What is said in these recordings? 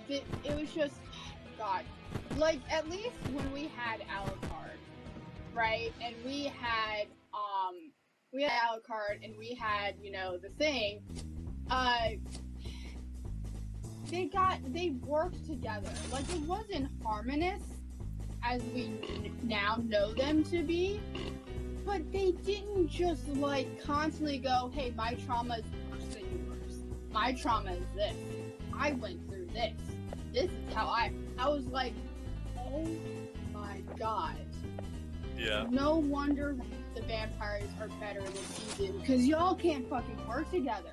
it was just, God, like at least when we had Alucard, right, and we had Alucard and we had, you know, the thing, they worked together. Like, it wasn't harmonious as we now know them to be, but they didn't just like constantly go, hey, my trauma is worse than yours. My trauma is this. I went through this. This is how I was like, oh my God. Yeah. No wonder the vampires are better this season, because y'all can't fucking work together.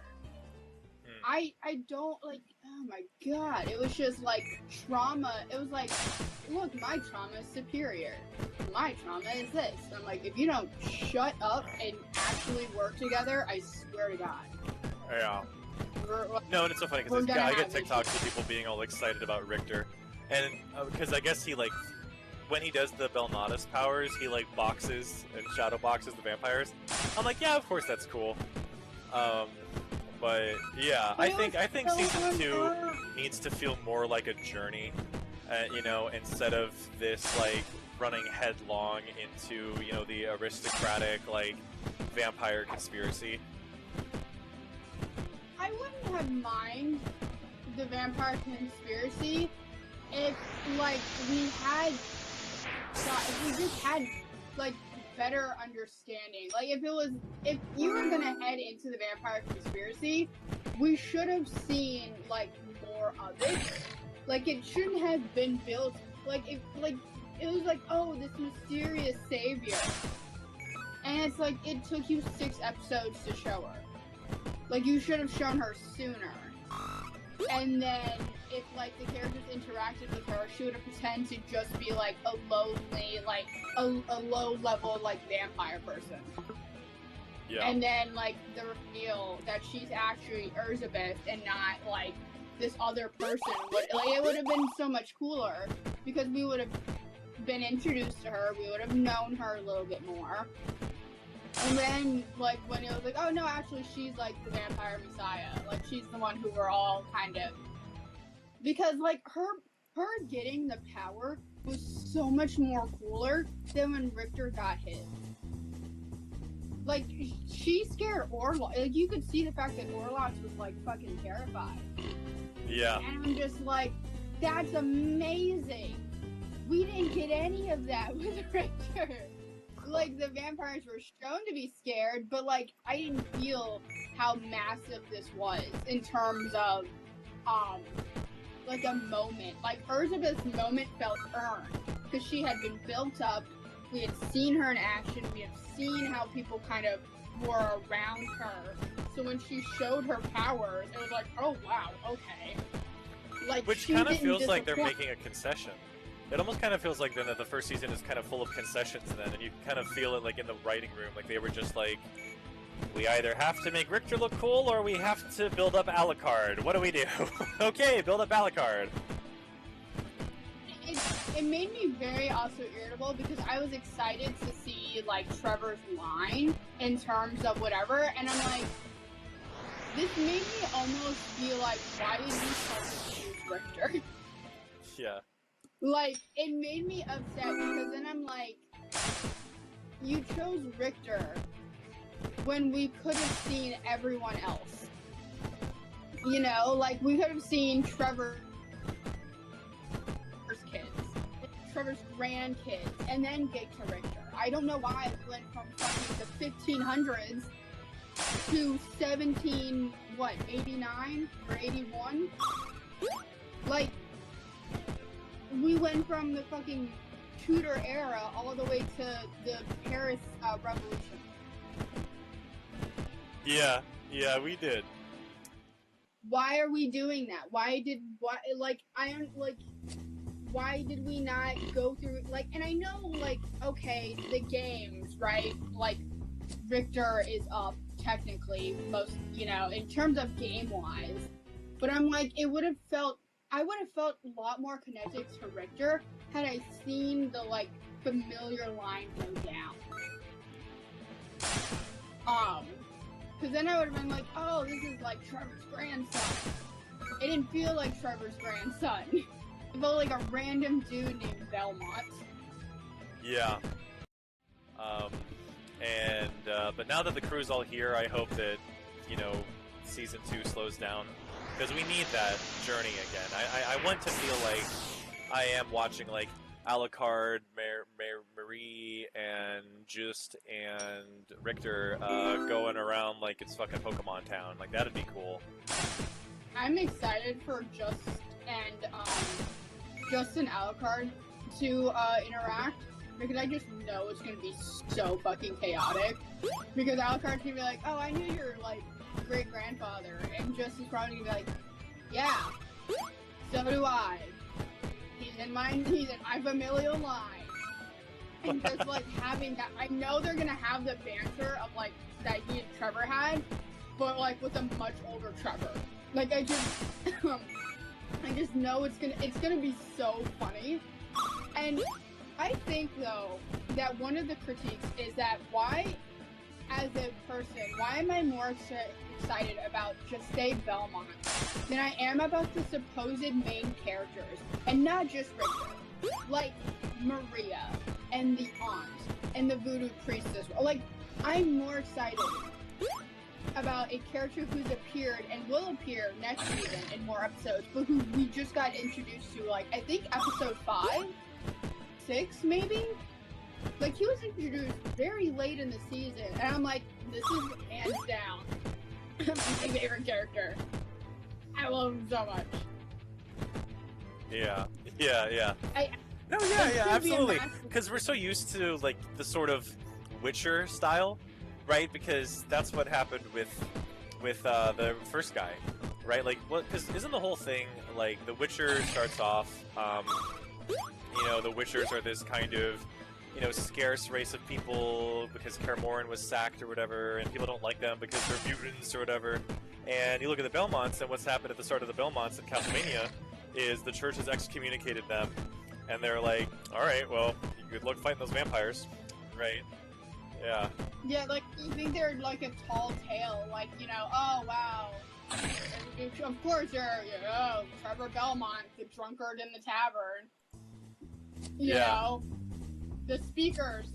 I don't, like, oh my God. It was just like trauma. It was like, look, my trauma is superior. My trauma is this. And I'm like, if you don't shut up and actually work together, I swear to God. Yeah. No, and it's so funny because I get TikToks of people being all excited about Richter, and because I guess he, like, when he does the Belnatus powers, he like boxes and shadow boxes the vampires. I'm like, yeah, of course that's cool. But yeah, I think season 2 needs to feel more like a journey, you know, instead of this like running headlong into, you know, the aristocratic like vampire conspiracy. I wouldn't have mind the vampire conspiracy if, like, if we just had, like, better understanding. Like, if you were gonna head into the vampire conspiracy, we should have seen, like, more of it. Like, it shouldn't have been built, like, it was like, oh, this mysterious savior. And it's like, it took you 6 episodes to show her. Like, you should have shown her sooner. And then, if, like, the characters interacted with her, she would have pretended to just be, like, a lonely, like, a low-level, like, vampire person. Yeah. And then, like, the reveal that she's actually Elizabeth and not, like, this other person. It would have been so much cooler, because we would have been introduced to her, we would have known her a little bit more. And then, like, when it was like, oh no, actually she's, like, the vampire messiah. Like, she's the one who we're all kind of... Because, like, her getting the power was so much more cooler than when Richter got hit. Like, she scared Orlox. Like, you could see the fact that Orlox was, like, fucking terrified. Yeah. And I'm just like, that's amazing. We didn't get any of that with Richter. Like, the vampires were shown to be scared, but, like, I didn't feel how massive this was in terms of, like, a moment. Like, Elizabeth's moment felt earned, because she had been built up, we had seen her in action, we had seen how people kind of were around her, so when she showed her powers, it was like, oh wow, okay. Like, which kind of feels like they're making a concession. It almost kind of feels like then that the first season is kind of full of concessions then, and you kind of feel it like in the writing room, like they were just like, we either have to make Richter look cool or we have to build up Alucard. What do we do? Okay, build up Alucard. It made me very also irritable, because I was excited to see, like, Trevor's line in terms of whatever, and I'm like, this made me almost feel like, why did you choose Richter? Yeah. Like, it made me upset, because then I'm like, you chose Richter when we could have seen everyone else. You know, like, we could have seen Trevor's kids, Trevor's grandkids, and then get to Richter. I don't know why it went from fucking the 1500s to 89 or 81? Like, we went from the fucking Tudor era all the way to the Paris Revolution. Yeah, we did. Why are we doing that? Why did we not go through, like, and I know, like, okay, the games, right? Like, Richter is up, technically, most, you know, in terms of game-wise. But I'm like, I would have felt a lot more connected to Richter had I seen the, like, familiar line go down. Because then I would have been like, oh, this is, like, Trevor's grandson. It didn't feel like Trevor's grandson. It felt like a random dude named Belmont. Yeah. But now that the crew's all here, I hope that, you know, season 2 slows down, because we need that journey again. I want to feel like I am watching, like, Alucard, Marie, and Just, and Richter going around like it's fucking Pokemon Town. Like, that'd be cool. I'm excited for Just and Alucard to interact, because I just know it's gonna be so fucking chaotic. Because Alucard's gonna be like, "Oh, I knew your like great grandfather," and Just is probably gonna be like, "Yeah, so do I. He's in my familial line." And just like having that, I know they're gonna have the banter of like that he and Trevor had, but like with a much older Trevor. Like I just know it's gonna be so funny. And I think though that one of the critiques is that why, as a person, why am I more excited about Juste Belmont than I am about the supposed main characters, and not just Richter, like Maria and the aunt and the voodoo priestess. Like, I'm more excited about a character who's appeared and will appear next season in more episodes, but who we just got introduced to, like, I think episode 5, 6 maybe? Like, he was introduced very late in the season, and I'm like, this is hands down my favorite character. I love him so much. Yeah. No, Absolutely. Because we're so used to, like, the sort of Witcher style, right? Because that's what happened with the first guy, right? Like, what? Because isn't the whole thing, like, the Witcher starts off, you know, the Witchers are this kind of, you know, scarce race of people because Kaer Morhen was sacked or whatever, and people don't like them because they're mutants or whatever. And you look at the Belmonts, and what's happened at the start of the Belmonts in Castlevania is the church has excommunicated them, and they're like, alright, well, good luck fighting those vampires, right? Yeah. Yeah, like, you think they're like a tall tale, like, you know, oh wow, of course you're, Trevor Belmont, the drunkard in the tavern. You know, the speakers,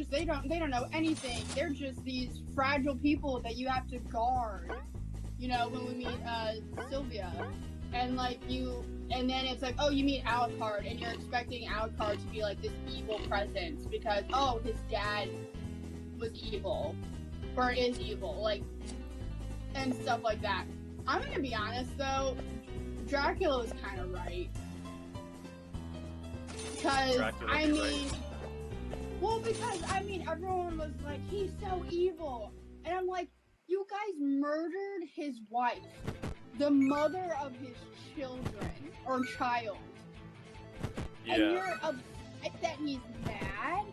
they don't know anything. They're just these fragile people that you have to guard. You know, when we meet Sylvia, and like and then it's like, oh, you meet Alucard, and you're expecting Alucard to be like this evil presence because, oh, his dad was evil, or is evil, like, and stuff like that. I'm gonna be honest though, Dracula was kind of right. Because, everyone was like, he's so evil. And I'm like, you guys murdered his wife, the mother of his children, or child. Yeah. And you're upset that he's mad?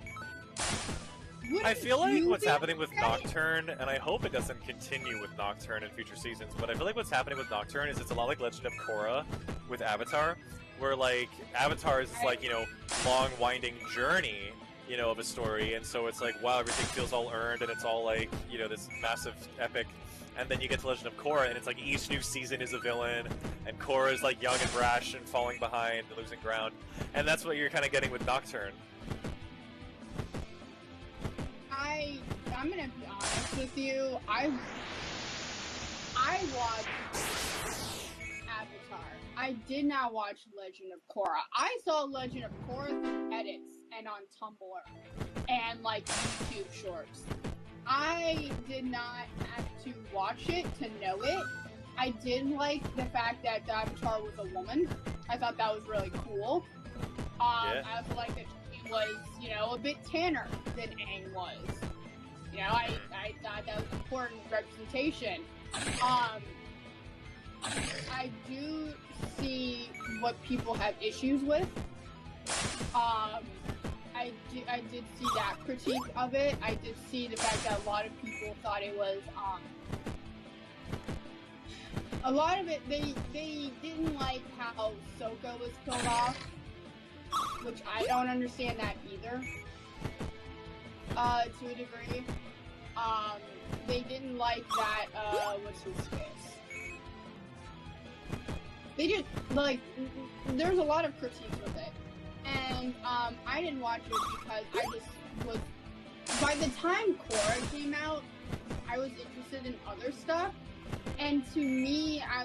I feel like what's happening with Nocturne, and I hope it doesn't continue with Nocturne in future seasons, but I feel like what's happening with Nocturne is it's a lot like Legend of Korra with Avatar, where, like, Avatar is this, like, you know, long, winding journey, you know, of a story, and so it's like, wow, everything feels all earned, and it's all, like, you know, this massive epic, and then you get to Legend of Korra, and it's like each new season is a villain, and Korra is, like, young and brash and falling behind and losing ground, and that's what you're kind of getting with Nocturne. I'm gonna be honest with you, I watched Avatar. I did not watch Legend of Korra. I saw Legend of Korra through edits and on Tumblr and like YouTube shorts. I did not have to watch it to know it. I did like the fact that the Avatar was a woman. I thought that was really cool. I also like that she was, you know, a bit tanner than Aang was. You know, I thought that was important representation. I do see what people have issues with. I did see that critique of it. I did see the fact that a lot of people thought it was, a lot of it, they didn't like how Sokka was killed off, which I don't understand that either, to a degree. They didn't like that, what's his face? they just like there's a lot of critiques with it, and I didn't watch it because I just was. By the time Korra came out, I was interested in other stuff, and to me, I